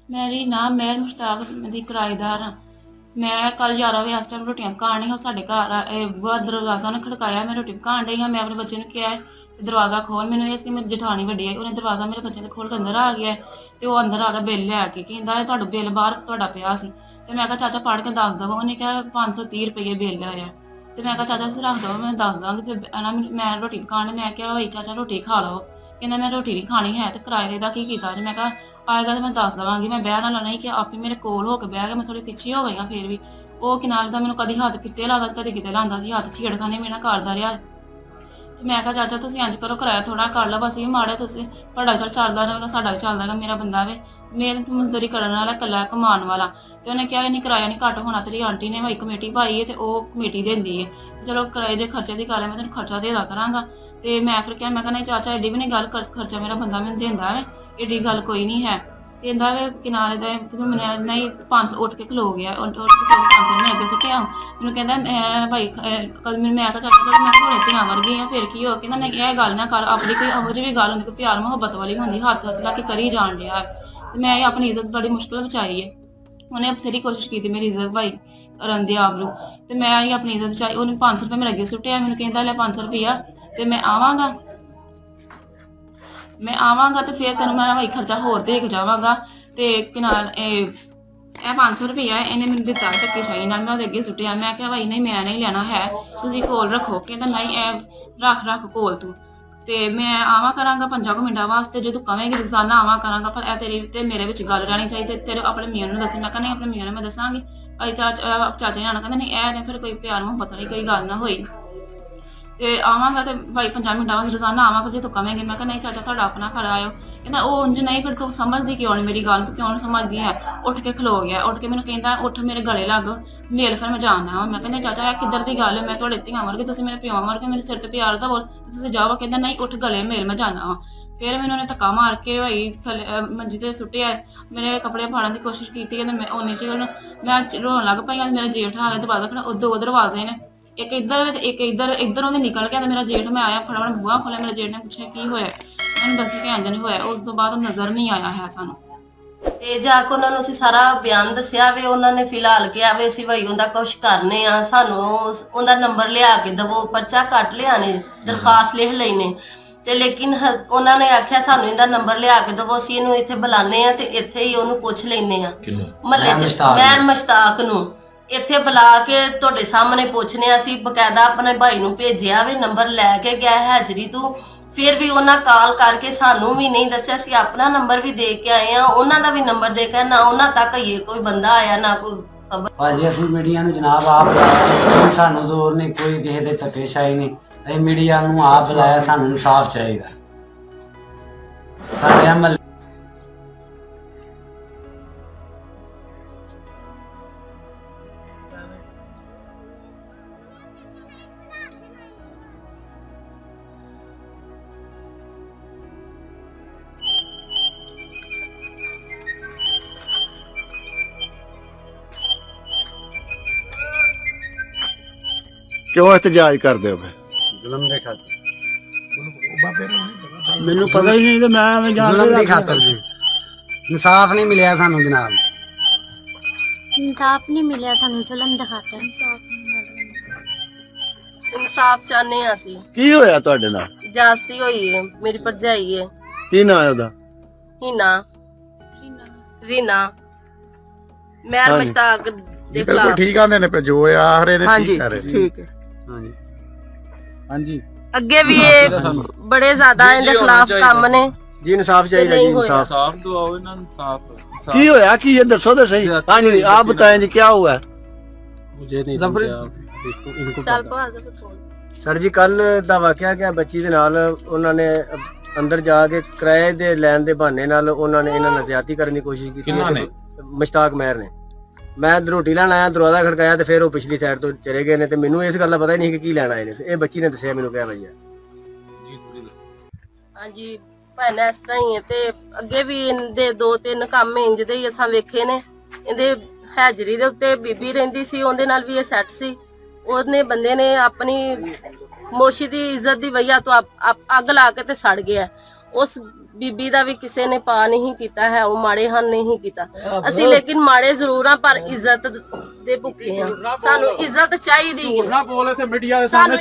ਮੇਰੀ ਨਾ ਮੈਂ ਮੁਸ਼ਤਾਕ ਦੀ ਕਿਰਾਏਦਾਰ ਹਾਂ। ਮੈਂ ਕੱਲ 11 ਵਜੇ ਇਸ ਟਾਈਮ ਰੋਟੀਆਂ ਪਕਾਉਣ ਡਈ ਹਾਂ। ਸਾਡੇ ਘਰ ਬੂਹਾ ਦਰਵਾਜ਼ਾ ਉਹਨੇ ਖੜਕਾਇਆ। ਮੈਂ ਰੋਟੀ ਪਕਾਉਣ ਡਈ ਹਾਂ। ਮੈਂ ਆਪਣੇ ਬੱਚੇ ਨੂੰ ਕਿਹਾ ਕਿ ਦਰਵਾਜ਼ਾ ਖੋਲ। ਮੈਨੂੰ ਇਹ ਸੀ ਮੇਰੀ ਜਠਾਣੀ ਵੱਡੀ ਹੈ, ਉਹਨੇ ਦਰਵਾਜ਼ਾ ਮੇਰੇ ਬੱਚੇ ਦੇ ਖੋਲ ਕੇ ਅੰਦਰ ਆ ਗਿਆ ਤੇ ਉਹ ਅੰਦਰ ਆ ਗਿਆ ਬਿੱਲ ਲੈ ਕੇ। ਕਹਿੰਦਾ ਤੁਹਾਡਾ ਬਿੱਲ ਬਾਹਰ ਤੁਹਾਡਾ ਪਿਆ ਸੀ। ਤੇ ਮੈਂ ਕਿਹਾ ਚਾਚਾ ਪੜ੍ਹ ਕੇ ਦੱਸ ਦਵਾਂ। ਉਹਨੇ ਕਿਹਾ 530 ਰੁਪਏ ਬਿੱਲ ਆਇਆ। ਤੇ ਮੈਂ ਕਿਹਾ ਚਾਚਾ ਤੁਸੀਂ ਰੱਖ ਦਓ, ਮੈਂ ਦੱਸ ਦਾਂਗੀ। ਫਿਰ ਮੈਂ ਰੋਟੀ ਪਕਾਉਣ ਮੈਂ ਕਿਹਾ ਭਾਈ ਚਾਚਾ ਰੋਟੀ ਖਾ ਲਓ। ਕਹਿੰਦਾ ਮੈਂ ਰੋਟੀ ਨਹੀਂ ਖਾਣੀ ਹੈ ਤੇ ਕਿਰਾਏ ਦਾ ਕੀ ਕੀਤਾ ਜੀ। ਮੈਂ ਕਿਹਾ ਆਏਗਾ ਤੇ ਮੈਂ ਦੱਸ ਦਵਾਂਗੀ। ਮੈਂ ਬਹਿ ਨਾਲ ਨਹੀਂ ਕਿ ਆਪੇ ਮੇਰੇ ਕੋਲ ਹੋ ਕੇ ਬਹਿ ਗਿਆ। ਮੈਂ ਥੋੜੀ ਪਿੱਛੇ ਹੋ ਗਈ ਹਾਂ। ਫਿਰ ਵੀ ਉਹ ਕਿਨਾਰੇ ਦਾ ਮੈਨੂੰ ਕਦੀ ਹੱਥ ਕਿਤੇ ਲਾਦਾ ਕਦੀ ਕਿਤੇ ਲਾਉਂਦਾ ਸੀ। ਹੱਥ ਛੇੜਖਾਨੇ ਮੇਰੇ ਨਾਲ ਕਰਦਾ ਰਿਹਾ। ਤੇ ਮੈਂ ਕਿਹਾ ਚਾਚਾ ਤੁਸੀਂ ਇੰਝ ਕਰੋ ਕਿਰਾਇਆ ਥੋੜਾ ਕਰ ਲਓ, ਬਸ ਇਹ ਮਾੜਾ ਤੁਸੀਂ ਤੁਹਾਡਾ ਚੱਲ ਚੱਲਦਾ ਰਹੇਗਾ, ਸਾਡਾ ਵੀ ਚੱਲਦਾ ਰਹੇਗਾ। ਮੇਰਾ ਬੰਦਾ ਵੇ ਮਿਹਨਤ ਮਜ਼ਦੂਰੀ ਕਰਨ ਵਾਲਾ, ਇਕੱਲਾ ਕਮਾਉਣ ਵਾਲਾ। ਤੇ ਉਹਨੇ ਕਿਹਾ ਨਹੀਂ ਕਿਰਾਇਆ ਨਹੀਂ ਘੱਟ ਹੋਣਾ। ਤੇਰੀ ਆਂਟੀ ਨੇ ਭਾਈ ਕਮੇਟੀ ਪਾਈ ਹੈ ਤੇ ਉਹ ਕਮੇਟੀ ਦਿੰਦੀ ਹੈ। ਚਲੋ ਕਿਰਾਏ ਦੇ ਖਰਚੇ ਦੀ ਗੱਲ ਹੈ, ਮੈਂ ਤੈਨੂੰ ਖਰਚਾ ਦੇ ਦਿਆ ਕਰਾਂਗਾ। ਤੇ ਮੈਂ ਫਿਰ ਕਿਹਾ ਮੈਂ ਕਿਹਾ ਨਹੀਂ ਚਾਚਾ ਐਡੀ ਵੀ ਨਹੀਂ ਗੱਲ, ਖਰਚਾ ਮੇਰਾ ਬੰਦਾ ਮੈਨੂੰ ਦਿੰਦਾ ਹੈ, ਐਡੀ ਗੱਲ ਕੋਈ ਨਹੀਂ ਹੈ। ਕਹਿੰਦਾ ਵੇ ਕਿਨਾਰੇ ਦਾ ਮੈਨੂੰ ਨਹੀਂ 500 ਉੱਠ ਕੇ ਖਲੋ ਗਿਆ। ਉੱਠ ਕੇ 500 ਮੈਂ ਅੱਗੇ ਸੁੱਟਿਆ। ਮੈਨੂੰ ਕਹਿੰਦਾ ਮੈਂ ਭਾਈ ਕਲ ਮੈਂ ਕਿਹਾ ਚਾਚਾ ਚਲ ਮੈਂ ਥੋੜੇ ਧੀਆਂ ਵਰਗੀ ਆ ਫਿਰ ਕੀ ਹੋ। ਕਹਿੰਦਾ ਨਹੀਂ ਇਹ ਗੱਲ ਨਾ ਕਰ, ਆਪਣੀ ਕੋਈ ਇਹੋ ਜਿਹੀ ਵੀ ਗੱਲ ਹੁੰਦੀ ਕੋਈ ਪਿਆਰ ਮੁਹੱਬਤ ਵਾਲੀ ਹੁੰਦੀ ਹੱਥ ਲਾ ਕੇ ਕਰੀ ਜਾਣ ਡਿਆ। ਤੇ ਮੈਂ ਆਪਣੀ ਇੱਜ਼ਤ ਬੜੀ ਮੁਸ਼ਕਿਲ ਬਚਾਈ ਹੈ। ਉਹਨੇ ਬਥੇਰੀ ਕੋਸ਼ਿਸ਼ ਕੀਤੀ ਮੇਰੀ ਇੱਜ਼ਤ ਭਾਈ ਕਰਨ ਦੀ ਆਪ ਨੂੰ। ਤੇ ਮੈਂ ਹੀ ਆਪਣੀ ਇੱਜ਼ਤ ਬਚਾਈ। ਉਹਨੇ 500 ਰੁਪਏ ਮੇਰੇ ਅੱਗੇ ਸੁੱਟਿਆ। ਮੈਨੂੰ ਕਹਿੰਦਾ ਲੈ 500 ਰੁਪਇਆ ਤੇ ਮੈਂ ਆਵਾਂਗਾ ਤੇ ਫਿਰ ਤੈਨੂੰ ਮੈਂ ਭਾਈ ਖਰਚਾ ਹੋਰ ਦੇ ਕੇ ਜਾਵਾਂਗਾ। ਤੇ ਨਾਲ ਇਹ 500 ਰੁਪਇਆ ਇਹਨੇ ਮੈਨੂੰ ਦਿੱਤਾ ਧੱਕੇਸ਼ਾਹੀ ਨਾਲ। ਮੈਂ ਉਹਦੇ ਅੱਗੇ ਸੁੱਟਿਆ। ਮੈਂ ਕਿਹਾ ਭਾਈ ਨਹੀਂ ਮੈਂ ਨਹੀਂ ਲੈਣਾ ਹੈ, ਤੁਸੀਂ ਕੋਲ ਰੱਖੋ। ਕਹਿੰਦਾ ਨਹੀਂ ਇਹ ਰੱਖ ਕੋਲ ਤੂੰ। ਤੇ ਮੈਂ ਆਵਾਂ ਕਰਾਂਗਾ 5 ਮਿੰਟਾਂ ਵਾਸਤੇ, ਜੇ ਤੂੰ ਕਵੇਂਗੀ ਰੋਜ਼ਾਨਾ ਆਵਾਂ ਕਰਾਂਗਾ, ਪਰ ਇਹ ਤੇਰੀ ਤੇ ਮੇਰੇ ਵਿੱਚ ਗੱਲ ਰਹਿਣੀ ਚਾਹੀਦੀ। ਤੇਰੇ ਆਪਣੇ ਮੀਆਂ ਨੂੰ ਦੱਸੀ। ਮੈਂ ਕਹਿੰਦਾ ਨਹੀਂ ਆਪਣੇ ਮੀਆਂ ਨੂੰ ਮੈਂ ਦੱਸਾਂਗੀ। ਭਾਈ ਚਾਚਾ ਜਾਣਾ ਕਹਿੰਦਾ ਨਹੀਂ ਇਹ ਨੇ ਫਿਰ ਕੋਈ ਪਿਆਰ ਮੁਹੱਬਤ ਵਾਲੀ ਕੋਈ ਗੱਲ ਨਾ ਹੋਈ। ਤੇ ਆਵਾਂਗਾ ਤੇ ਭਾਈ 5 ਮਿੰਟਾਂ ਬਾਅਦ ਰੋਜ਼ਾਨਾ ਆਵਾਂਗਾ ਜੇ ਤੂੰ ਕਵੇਂਗੀ। ਮੈਂ ਕਿਹਾ ਨਹੀਂ ਚਾਚਾ ਤੁਹਾਡਾ ਆਪਣਾ ਘਰ ਆਇਓ। ਕਹਿੰਦਾ ਉਹ ਉਂਝ ਨਹੀਂ, ਫਿਰ ਤੂੰ ਸਮਝਦੀ ਕਿਉਂ ਨਹੀਂ ਮੇਰੀ ਗੱਲ, ਤੂੰ ਕਿਉਂ ਨਹੀਂ ਸਮਝਦੀ ਹੈ। ਉੱਠ ਕੇ ਖਲੋ ਗਿਆ। ਉੱਠ ਕੇ ਮੈਨੂੰ ਕਹਿੰਦਾ ਉੱਠ ਮੇਰੇ ਗਲੇ ਲੱਗ ਮੇਲ, ਫਿਰ ਮੈਂ ਜਾਣਾ ਵਾ। ਮੈਂ ਕਹਿੰਦਾ ਚਾਚਾ ਇਹ ਕਿੱਧਰ ਦੀ ਗੱਲ ਹੈ, ਮੈਂ ਤੁਹਾਡੇ ਧੀਆਂ ਵਰਗੇ, ਤੁਸੀਂ ਮੇਰੇ ਪਿਓ ਵਰਗੇ, ਮੇਰੇ ਸਿਰ ਤੇ ਪਿਆਰ ਦਾ ਬੋਲ ਤੁਸੀਂ ਜਾਓ। ਕਹਿੰਦਾ ਨਹੀਂ ਉੱਠ ਗਲੇ ਮੇਲ, ਮੈਂ ਜਾਣਾ ਵਾ। ਫਿਰ ਮੈਨੂੰ ਉਹਨੇ ਧੱਕਾ ਮਾਰ ਕੇ ਭਾਈ ਥੱਲੇ ਮੰਜੀ ਤੇ ਸੁੱਟਿਆ। ਮੇਰੇ ਕੱਪੜੇ ਫਾੜਨ ਦੀ ਕੋਸ਼ਿਸ਼ ਕੀਤੀ। ਕਹਿੰਦਾ ਮੈਂ ਉਹਨੇ ਚ ਮੈਂ ਰੋਣ ਲੱਗ ਪਈ। ਮੇਰਾ ਜੇਠ ਆ ਗਿਆ ਦਰਵਾਜ਼ਾ, ਦੋ ਦਰਵਾਜ਼ੇ ਨੇ, ਇੱਕ ਇੱਧਰ ਤੇ ਇੱਕ ਇੱਧਰ ਉਹਨੇ ਨਿਕਲ ਗਿਆ। ਤੇ ਮੇਰਾ ਜੇਠ ਮੈਂ ਆਇਆ ਫਟਾਫਟ ਬੂਹਾ ਖੋਲਿਆ। ਮੇਰੇ ਜੇਠ ਨੇ ਪੁੱਛਿਆ ਕੀ ਹੋਇਆ। ਮੈਨੂੰ ਦੱਸਿਆ ਕਿ ਇੰਝ ਨਹੀਂ ਹੋਇਆ। ਉਸ ਤੋਂ ਬਾਅਦ ਨਜ਼ਰ ਨਹੀਂ ਆਇਆ ਹੈ ਸਾਨੂੰ। ਤੇ ਜਾ ਕੇ ਉਹਨਾਂ ਨੂੰ ਅਸੀਂ ਸਾਰਾ ਬਿਆਨ ਦੱਸਿਆ ਵੇ। ਉਹਨਾਂ ਨੇ ਫਿਲਹਾਲ ਕਿਹਾ ਵੇ ਅਸੀਂ ਭਾਈ ਉਹਦਾ ਕੁਛ ਕਰਨੇ ਆ, ਸਾਨੂੰ ਉਹਦਾ ਨੰਬਰ ਲਿਆ ਕੇ ਦਵੋ। ਪਰਚਾ ਕੱਟ ਲਿਆ ਨੇ, ਦਰਖਾਸਤ ਲਿਖ ਲਈ ਨੇ। ਤੇ ਲੇਕਿਨ ਉਹਨਾਂ ਨੇ ਆਖਿਆ ਸਾਨੂੰ ਇਹਦਾ ਨੰਬਰ ਲਿਆ ਕੇ ਦਵੋ, ਅਸੀਂ ਇਹਨੂੰ ਇੱਥੇ ਬੁਲਾਉਂਦੇ ਆ ਤੇ ਇੱਥੇ ਹੀ ਉਹਨੂੰ ਪੁੱਛ ਲੈਂਦੇ ਆ। ਮਹੱਲੇ 'ਚ ਮੈਂ ਮੁਸ਼ਤਾਕ ਨੂੰ ਇੱਥੇ ਬੁਲਾ ਕੇ ਤੁਹਾਡੇ ਸਾਹਮਣੇ ਪੁੱਛਨੇ ਆ। ਅਸੀਂ ਬਕਾਇਦਾ ਆਪਣੇ ਭਾਈ ਨੂੰ ਭੇਜਿਆ ਵੇ, ਨੰਬਰ ਲੈ ਕੇ ਗਿਆ ਹਾਜ਼ਰੀ ਤੋਂ। ਫਿਰ ਵੀ ਉਹਨਾਂ ਕਾਲ ਕਰਕੇ ਸਾਨੂੰ ਵੀ ਨਹੀਂ ਦੱਸਿਆ। ਅਸੀਂ ਆਪਣਾ ਨੰਬਰ ਵੀ ਦੇ ਕੇ ਆਏ ਆ, ਉਹਨਾਂ ਦਾ ਵੀ ਨੰਬਰ ਦੇ ਕੇ, ਨਾ ਉਹਨਾਂ ਤੱਕ ਇਹ ਕੋਈ ਬੰਦਾ ਆਇਆ ਨਾ ਕੋਈ ਖਬਰ। ਭਾਜੀ ਅਸੀਂ ਮੀਡੀਆ ਨੂੰ ਜਨਾਬ ਆਪ ਬੁਲਾਇਆ, ਸਾਨੂੰ ਜ਼ੋਰ ਨਹੀਂ, ਕੋਈ ਕਿਸੇ ਦੇ ਧੱਕੇਸ਼ਾਹੀ ਨਹੀਂ। ਅਸੀਂ ਮੀਡੀਆ ਨੂੰ ਆਪ ਬੁਲਾਇਆ, ਸਾਨੂੰ ਇਨਸਾਫ ਚਾਹੀਦਾ। ਸਾਡੇ ਮਹੱਲੇ ਕਿਉਂ ਇhtਜਾਜ ਕਰਦੇ ਹੋ ਫਿਰ? ਜ਼ੁਲਮ ਦੇ ਖਾਤਰ, ਮੈਨੂੰ ਪਤਾ ਹੀ ਨਹੀਂ ਤੇ ਮੈਂ ਐਵੇਂ ਜ਼ੁਲਮ ਦੀ ਖਾਤਰ ਜੀ ਇਨਸਾਫ ਨਹੀਂ ਮਿਲਿਆ ਸਾਨੂੰ ਜਨਾਬ। इंसाफ नहीं मिला सानू जुल्म दा खातर। ਇਨਸਾਫ ਚਾਹਨੇ ਆ ਅਸੀਂ। ਕੀ ਹੋਇਆ ਤੁਹਾਡੇ ਨਾਲ? ਜਾਸਤੀ ਹੋਈ ਹੈ, ਮੇਰੀ ਭਰਜਾਈ ਹੈ ਕੀ ਨਾਂ ਹੈ ਉਹਦਾ? ਹੀਨਾ ਰੀਨਾ। ਮੈਂ ਮੁਸ਼ਤਾਕ ਦੇ ਖਿਲਾਫ ਠੀਕ ਆਂਦੇ ਨੇ ਜੋ ਆ ਹਰੇ ਦੇ ਠੀਕ ਕਰ ਰਹੇ। ਠੀਕ ਹੈ। ਹਾਂਜੀ ਹਾਂਜੀ ਅੱਗੇ ਵੀ ਇਹ ਬੜੇ ਜ਼ਿਆਦਾ ਇਹਦੇ ਖਿਲਾਫ ਕੰਮ ਨੇ ਜੀ, ਇਨਸਾਫ ਚਾਹੀਦਾ ਜੀ, ਇਨਸਾफ। साफ दुआओ इन्हें इंसाफ। ਕੀ ਹੋਇਆ ਕੀ ਇਹ ਦੱਸੋ ਤਾਂ ਸਹੀ। ਹਾਂਜੀ आप बताएं जी क्या हुआ है? मुझे नहीं इनको ਚੱਲ ਪਾ ਕੇ ਤੂੰ ਸਰ ਜੀ ਕੱਲ ਦਾ ਵਾਕਿਆ ਕਿ ਬੱਚੀ ਦੇ ਨਾਲ ਉਹਨਾਂ ਨੇ ਅੰਦਰ ਜਾ ਕੇ ਕਿਰਾਏ ਦੇ ਲੈਣ ਦੇ ਬਹਾਨੇ ਨਾਲ ਉਹਨਾਂ ਨੇ ਇਹਨਾਂ ਨਾਲ ਜ਼ਿਆਦਤੀ ਕਰਨ ਦੀ ਕੋਸ਼ਿਸ਼ ਕੀਤੀ। ਕਿਹਨਾਂ ਨੇ? ਮੁਸ਼ਤਾਕ ਮਹਿਰ ਨੇ। ਮੈਂ ਰੋਟੀ ਲੈਣ ਆਇਆ, ਦਰਵਾਜ਼ਾ ਖੜਕਾਇਆ ਤੇ ਫਿਰ ਉਹ ਪਿਛਲੀ ਸਾਈਡ ਤੋਂ ਚਲੇ ਗਏ ਨੇ ਤੇ ਮੈਨੂੰ ਇਸ ਗੱਲ ਦਾ ਪਤਾ ਹੀ ਨਹੀਂ ਕਿ ਕੀ ਲੈਣ ਆਏ ਨੇ। ਇਹ ਬੱਚੀ ਨੇ ਦੱਸਿਆ ਮੈਨੂੰ, ਕਿਹਾ ਭਈਆ ਹਾਂਜੀ ਭੈਣ ਇਸ ਤਰ੍ਹਾਂ ਹੀ ਹੈ। ਤੇ ਅੱਗੇ ਵੀ ਇਹਦੇ 2-3 ਕੰਮ ਇੰਜ ਦੇ ਹੀ ਅਸਾਂ ਵੇਖੇ ਨੇ। ਇਹਦੇ ਹਾਜ਼ਰੀ ਦੇ ਉੱਤੇ ਬੀਬੀ ਰਹਿੰਦੀ ਸੀ, ਉਹਦੇ ਨਾਲ ਵੀ ਇਹ ਸੈੱਟ ਸੀ। ਉਹਨੇ ਬੰਦੇ ਨੇ ਆਪਣੀ ਮੋਸ਼ੀ ਦੀ ਇੱਜ਼ਤ ਦੀ ਵਜ੍ਹਾ ਤੋਂ ਅੱਗ ਲਾ ਕੇ ਤੇ ਸੜ ਗਿਆ। ਉਸ ਬੀਬੀ ਦਾ ਵੀ ਕਿਸੇ ਨੇ ਪਾ ਨਹੀਂ ਕੀਤਾ ਹੈ, ਉਹ ਮਾੜੇ ਹਨ ਨਹੀਂ ਕੀਤਾ। ਅਸੀਂ ਲੇਕਿਨ ਮਾੜੇ ਜ਼ਰੂਰ ਆ ਪਰ ਇੱਜ਼ਤ ਦੇ ਭੁੱਖੇ ਆ, ਸਾਨੂੰ ਇੱਜ਼ਤ ਚਾਹੀਦੀ ਹੈ। ਬੋਲ ਇੱਥੇ ਮੀਡੀਆ ਦੇ ਸਾਨੂੰ